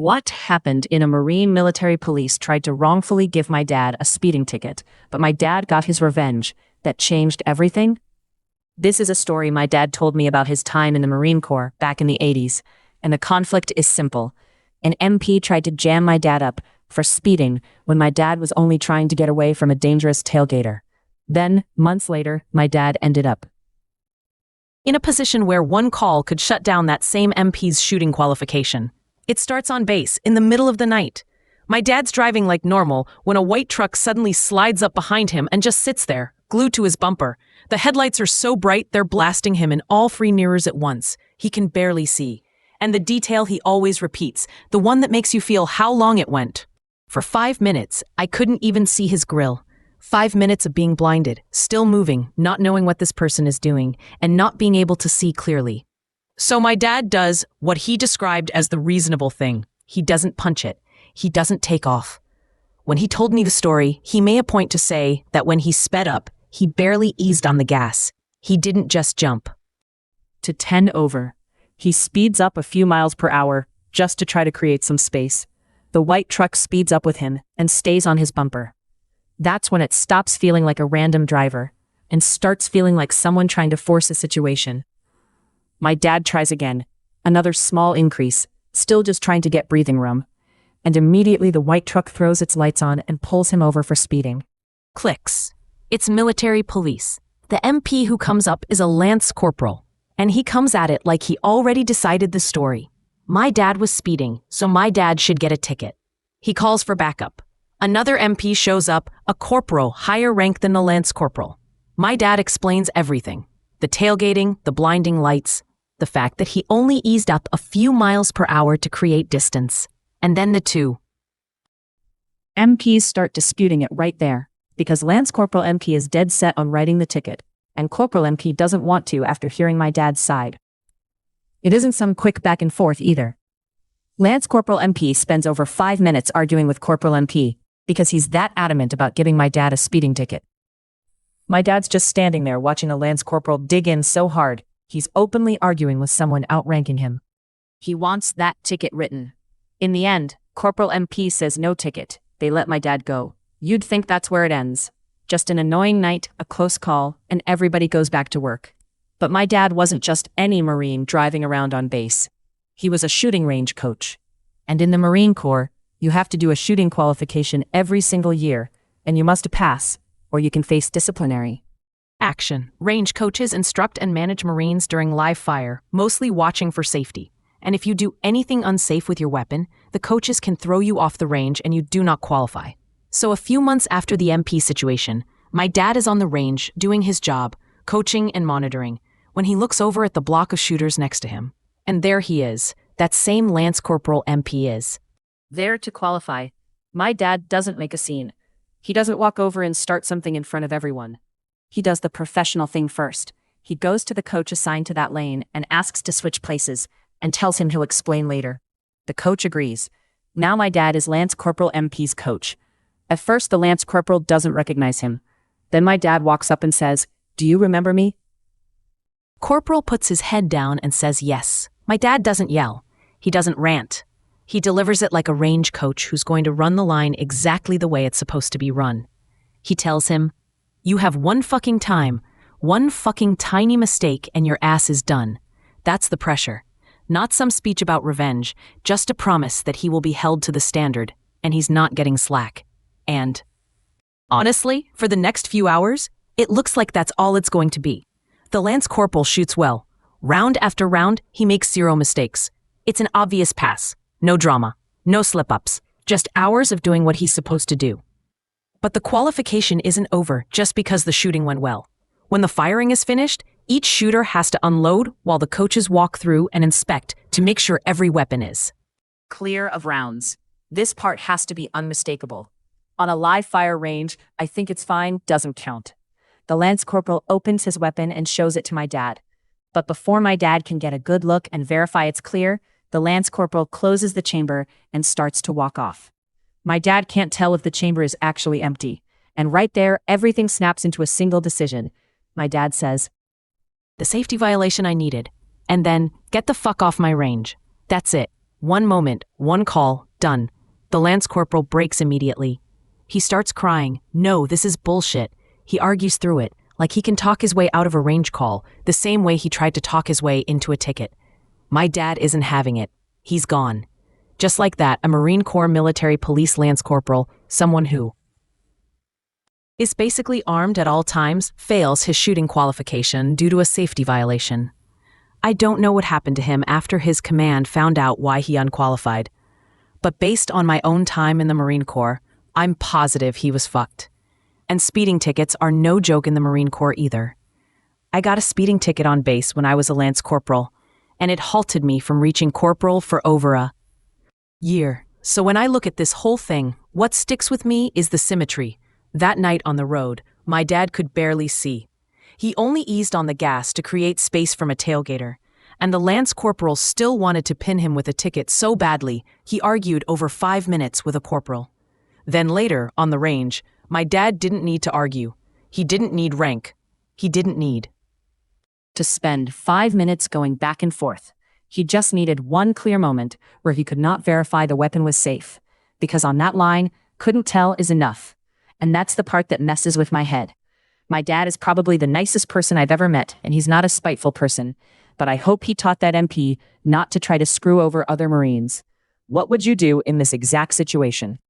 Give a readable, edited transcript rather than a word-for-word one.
What happened in a Marine military police tried to wrongfully give my dad a speeding ticket, but my dad got his revenge that changed everything? This is a story my dad told me about his time in the Marine Corps back in the 80s, and the conflict is simple. An MP tried to jam my dad up for speeding when my dad was only trying to get away from a dangerous tailgater. Then, months later, my dad ended up in a position where one call could shut down that same MP's shooting qualification. It starts on base, in the middle of the night. My dad's driving like normal when a white truck suddenly slides up behind him and just sits there, glued to his bumper. The headlights are so bright they're blasting him in all three mirrors at once. He can barely see. And the detail he always repeats, the one that makes you feel how long it went. For 5 minutes, I couldn't even see his grill. 5 minutes of being blinded, still moving, not knowing what this person is doing, and not being able to see clearly. So my dad does what he described as the reasonable thing. He doesn't punch it. He doesn't take off. When he told me the story, he made a point to say that when he sped up, he barely eased on the gas. He didn't just jump to 10 over. He speeds up a few miles per hour just to try to create some space. The white truck speeds up with him and stays on his bumper. That's when it stops feeling like a random driver and starts feeling like someone trying to force a situation. My dad tries again, another small increase, still just trying to get breathing room. And immediately the white truck throws its lights on and pulls him over for speeding. Clicks. It's military police. The MP who comes up is a lance corporal, and he comes at it like he already decided the story. My dad was speeding, so my dad should get a ticket. He calls for backup. Another MP shows up, a corporal higher rank than the lance corporal. My dad explains everything. The tailgating, the blinding lights, the fact that he only eased up a few miles per hour to create distance. And then the two MPs start disputing it right there, because Lance Corporal MP is dead set on writing the ticket, and Corporal MP doesn't want to after hearing my dad's side. It isn't some quick back and forth either. Lance Corporal MP spends over 5 minutes arguing with Corporal MP, because he's that adamant about giving my dad a speeding ticket. My dad's just standing there watching a Lance Corporal dig in so hard, he's openly arguing with someone outranking him. He wants that ticket written. In the end, Corporal MP says no ticket. They let my dad go. You'd think that's where it ends. Just an annoying night, a close call, and everybody goes back to work. But my dad wasn't just any Marine driving around on base. He was a shooting range coach. And in the Marine Corps, you have to do a shooting qualification every single year, and you must pass, or you can face disciplinary action. Range coaches instruct and manage Marines during live fire, mostly watching for safety. And if you do anything unsafe with your weapon, the coaches can throw you off the range and you do not qualify. So a few months after the MP situation, my dad is on the range doing his job, coaching and monitoring, when he looks over at the block of shooters next to him. And there he is, that same Lance Corporal MP is there to qualify. My dad doesn't make a scene. He doesn't walk over and start something in front of everyone. He does the professional thing first. He goes to the coach assigned to that lane and asks to switch places, and tells him he'll explain later. The coach agrees. Now my dad is Lance Corporal MP's coach. At first, the Lance Corporal doesn't recognize him. Then my dad walks up and says, "Do you remember me?" Corporal puts his head down and says yes. My dad doesn't yell. He doesn't rant. He delivers it like a range coach who's going to run the line exactly the way it's supposed to be run. He tells him, "You have one fucking time, one fucking tiny mistake, and your ass is done." That's the pressure. Not some speech about revenge, just a promise that he will be held to the standard, and he's not getting slack. And honestly, for the next few hours, it looks like that's all it's going to be. The Lance Corporal shoots well. Round after round, he makes 0 mistakes. It's an obvious pass. No drama. No slip-ups. Just hours of doing what he's supposed to do. But the qualification isn't over just because the shooting went well. When the firing is finished, each shooter has to unload while the coaches walk through and inspect to make sure every weapon is clear of rounds. This part has to be unmistakable. On a live fire range, I think it's fine doesn't count. The Lance Corporal opens his weapon and shows it to my dad. But before my dad can get a good look and verify it's clear, the Lance Corporal closes the chamber and starts to walk off. My dad can't tell if the chamber is actually empty. And right there, everything snaps into a single decision. My dad says, "The safety violation I needed. And then, get the fuck off my range. That's it. One moment, one call, done. The Lance Corporal breaks immediately. He starts crying. No, this is bullshit. He argues through it, like he can talk his way out of a range call, the same way he tried to talk his way into a ticket. My dad isn't having it. He's gone. Just like that, a Marine Corps military police Lance Corporal, someone who is basically armed at all times, fails his shooting qualification due to a safety violation. I don't know what happened to him after his command found out why he unqualified. But based on my own time in the Marine Corps, I'm positive he was fucked. And speeding tickets are no joke in the Marine Corps either. I got a speeding ticket on base when I was a Lance Corporal, and it halted me from reaching corporal for over a year. So when I look at this whole thing, what sticks with me is the symmetry. That night on the road, my dad could barely see. He only eased on the gas to create space from a tailgater, and the Lance Corporal still wanted to pin him with a ticket so badly, he argued over 5 minutes with a corporal. Then later, on the range, my dad didn't need to argue. He didn't need rank. He didn't need to spend 5 minutes going back and forth. He just needed one clear moment where he could not verify the weapon was safe, because on that line, couldn't tell is enough. And that's the part that messes with my head. My dad is probably the nicest person I've ever met, and he's not a spiteful person, but I hope he taught that MP not to try to screw over other Marines. What would you do in this exact situation?